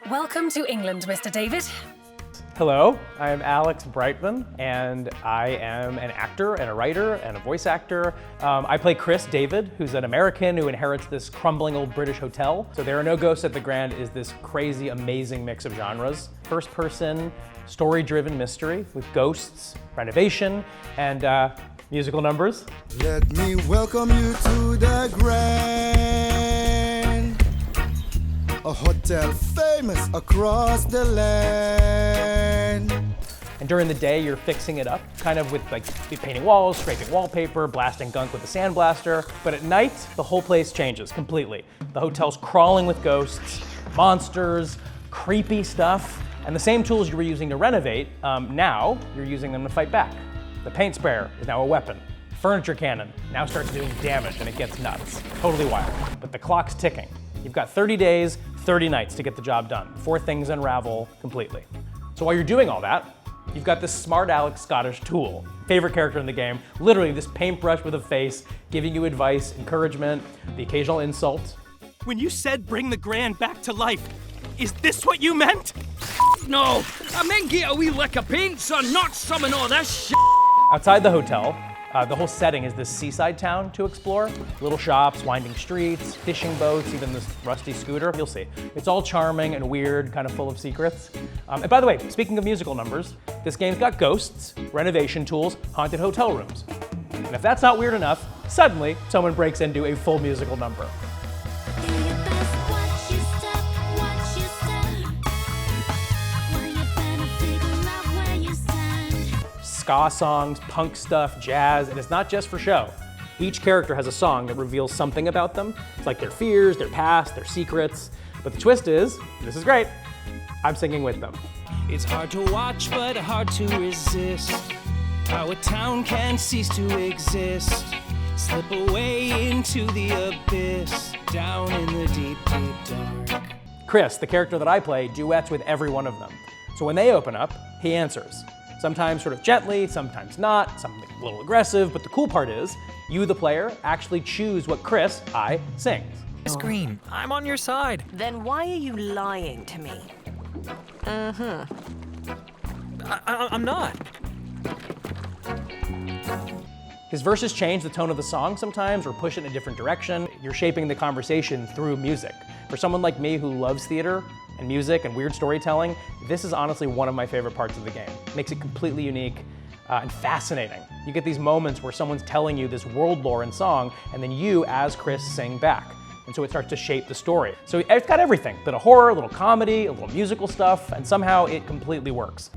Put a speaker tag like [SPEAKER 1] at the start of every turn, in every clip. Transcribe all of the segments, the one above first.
[SPEAKER 1] Welcome to England, Mr. David.
[SPEAKER 2] Hello, I'm Alex Brightman, and I am an actor and a writer and a voice actor. I play Chris David, who's an American who inherits this crumbling old British hotel. So There Are No Ghosts at the Grand is this crazy, amazing mix of genres. First person, story-driven mystery with ghosts, renovation, and musical numbers.
[SPEAKER 3] Let me welcome you to the Grand, a hotel famous across the land.
[SPEAKER 2] And during the day, you're fixing it up, kind of with like painting walls, scraping wallpaper, blasting gunk with a sandblaster. But at night, the whole place changes completely. The hotel's crawling with ghosts, monsters, creepy stuff, and the same tools you were using to renovate, now you're using them to fight back. The paint sprayer is now a weapon. Furniture cannon now starts doing damage and it gets nuts. Totally wild. But the clock's ticking. You've got 30 days, 30 nights to get the job done before things unravel completely. So while you're doing all that, you've got this smart Alex Scottish tool, favorite character in the game, literally this paintbrush with a face, giving you advice, encouragement, the occasional insult.
[SPEAKER 4] When you said bring the Grand back to life, is this what you meant?
[SPEAKER 5] No, I meant get a wee lick of paint, son, not summon all this shit.
[SPEAKER 2] Outside the hotel, the whole setting is this seaside town to explore. Little shops, winding streets, fishing boats, even this rusty scooter. You'll see. It's all charming and weird, kind of full of secrets. And by the way, speaking of musical numbers, this game's got ghosts, renovation tools, haunted hotel rooms. And if that's not weird enough, suddenly someone breaks into a full musical number. Ska songs, punk stuff, jazz, and it's not just for show. Each character has a song that reveals something about them. It's like their fears, their past, their secrets. But the twist is, this is great, I'm singing with them.
[SPEAKER 5] It's hard to watch, but hard to resist. How a town can cease to exist. Slip away into the abyss, down in the deep, deep dark.
[SPEAKER 2] Chris, the character that I play, duets with every one of them. So when they open up, he answers. Sometimes sort of gently, sometimes not, something a little aggressive, but the cool part is, you, the player, actually choose what Chris, I, sings.
[SPEAKER 6] Miss Green, I'm on your side.
[SPEAKER 7] Then why are you lying to me?
[SPEAKER 6] I'm not.
[SPEAKER 2] His verses change the tone of the song sometimes or push it in a different direction. You're shaping the conversation through music. For someone like me who loves theater and music and weird storytelling, this is honestly one of my favorite parts of the game. It makes it completely unique and fascinating. You get these moments where someone's telling you this world lore in song, and then you, as Chris, sing back. And so it starts to shape the story. So it's got everything, a bit of horror, a little comedy, a little musical stuff, and somehow it completely works.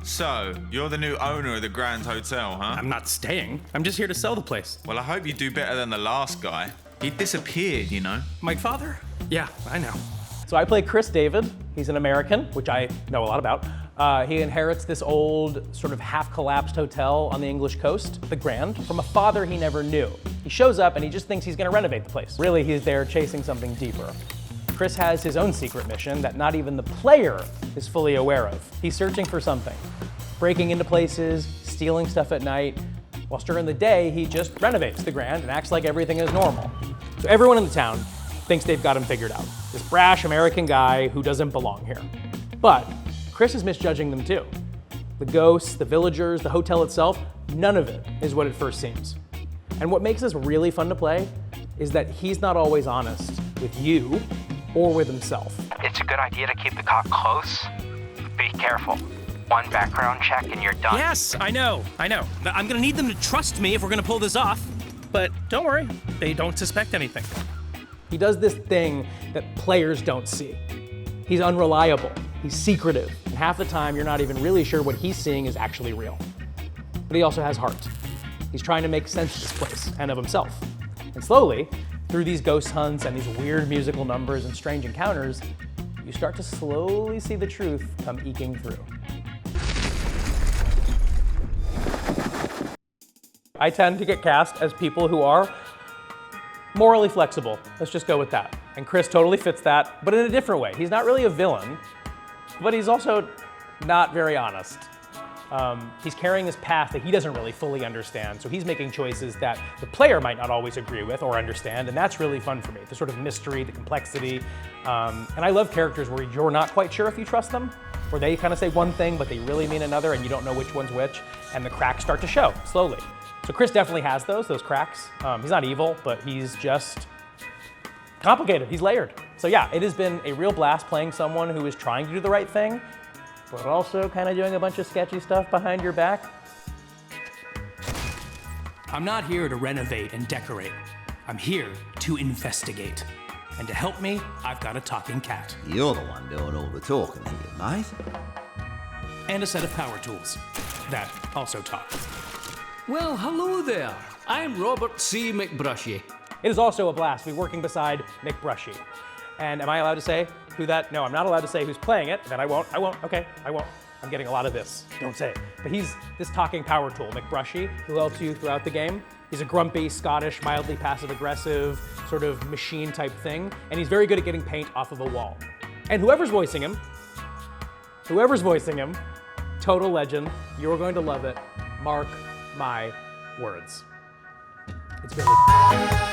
[SPEAKER 8] So, you're the new owner of the Grand Hotel, huh?
[SPEAKER 4] I'm not staying. I'm just here to sell the place.
[SPEAKER 8] Well, I hope you do better than the last guy. He disappeared, you know.
[SPEAKER 4] My father? Yeah, I know.
[SPEAKER 2] So I play Chris David. He's an American, which I know a lot about. He inherits this old, sort of half-collapsed hotel on the English coast, the Grand, from a father he never knew. He shows up and he just thinks he's gonna renovate the place. Really, he's there chasing something deeper. Chris has his own secret mission that not even the player is fully aware of. He's searching for something, breaking into places, stealing stuff at night, whilst during the day, he just renovates the Grand and acts like everything is normal. So everyone in the town thinks they've got him figured out. This brash American guy who doesn't belong here. But Chris is misjudging them too. The ghosts, the villagers, the hotel itself, none of it is what it first seems. And what makes this really fun to play is that he's not always honest with you or with himself.
[SPEAKER 9] It's a good idea to keep the cop close. Be careful. One background check and you're done.
[SPEAKER 4] Yes, I know. I'm gonna need them to trust me if we're gonna pull this off. But don't worry, they don't suspect anything.
[SPEAKER 2] He does this thing that players don't see. He's unreliable, he's secretive, and half the time you're not even really sure what he's seeing is actually real. But he also has heart. He's trying to make sense of this place and of himself. And slowly, through these ghost hunts and these weird musical numbers and strange encounters, you start to slowly see the truth come eking through. I tend to get cast as people who are morally flexible. Let's just go with that. And Chris totally fits that, but in a different way. He's not really a villain, but he's also not very honest. He's carrying this path that he doesn't really fully understand, so he's making choices that the player might not always agree with or understand, and that's really fun for me, the sort of mystery, the complexity. And I love characters where you're not quite sure if you trust them, where they kind of say one thing, but they really mean another, and you don't know which one's which, and the cracks start to show slowly. So Chris definitely has those cracks. He's not evil, but he's just complicated, he's layered. So yeah, it has been a real blast playing someone who is trying to do the right thing, but also kind of doing a bunch of sketchy stuff behind your back.
[SPEAKER 5] I'm not here to renovate and decorate. I'm here to investigate. And to help me, I've got a talking cat.
[SPEAKER 1] You're the one doing all the talking here, mate.
[SPEAKER 5] And a set of power tools that also talk.
[SPEAKER 10] Well, hello there. I'm Robert C. McBrushy.
[SPEAKER 2] It is also a blast to be working beside Nick Brushy. And am I allowed to say who that? No, I'm not allowed to say who's playing it. Then I won't, okay, I won't. I'm getting a lot of this, don't say it. But he's this talking power tool, Nick Brushy, who helps you throughout the game. He's a grumpy, Scottish, mildly passive-aggressive, sort of machine type thing. And he's very good at getting paint off of a wall. And whoever's voicing him, total legend. You're going to love it. Mark my words. It's really